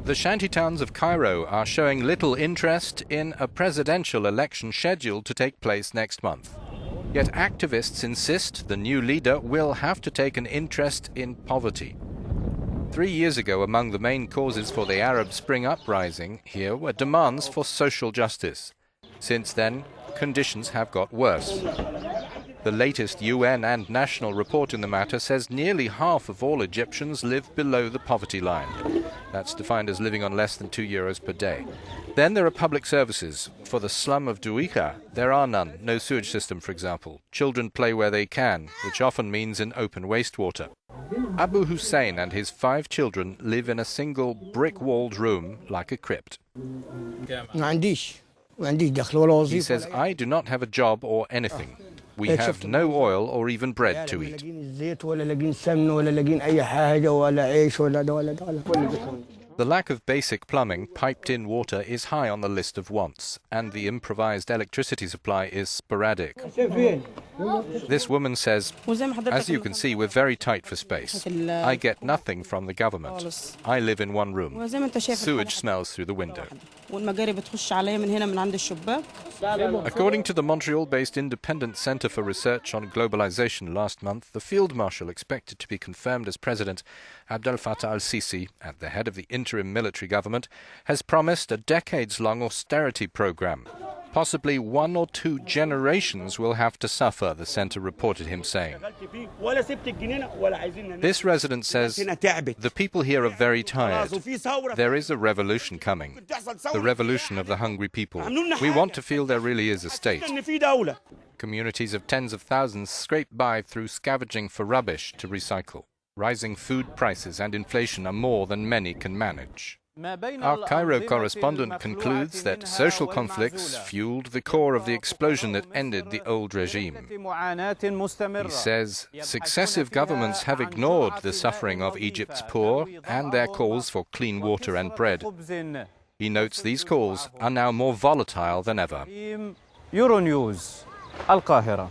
The shantytowns of Cairo are showing little interest in a presidential election scheduled to take place next month. Yet activists insist the new leader will have to take an interest in poverty. 3 years ago, among the main causes for the Arab Spring uprising here were demands for social justice. Since then, conditions have got worse. The latest UN and national report in the matter says nearly half of all Egyptians live below the poverty line. That's defined as living on less than €2 per day. Then there are public services. For the slum of Douika, there are none, no sewage system, for example. Children play where they can, which often means in open wastewater. Abu Hussein and his 5 children live in a single brick-walled room like a crypt. He says, I do not have a job or anything. We have no oil or even bread to eat. The lack of basic plumbing, piped-in water is high on the list of wants, and the improvised electricity supply is sporadic. This woman says, as you can see, we're very tight for space. I get nothing from the government. I live in one room. Sewage smells through the window. According to the Montreal-based Independent Centre for Research on Globalization last month, the Field Marshal expected to be confirmed as President, Abdel Fattah al-Sisi, at the head of the interim military government, has promised a decades-long austerity program. Possibly 1 or 2 generations will have to suffer, the centre reported him saying. This resident says, the people here are very tired. There is a revolution coming, the revolution of the hungry people. We want to feel there really is a state. Communities of tens of thousands scrape by through scavenging for rubbish to recycle. Rising food prices and inflation are more than many can manage. Our Cairo correspondent concludes that social conflicts fueled the core of the explosion that ended the old regime. He says successive governments have ignored the suffering of Egypt's poor and their calls for clean water and bread. He notes these calls are now more volatile than ever. Euronews, Al Qahira.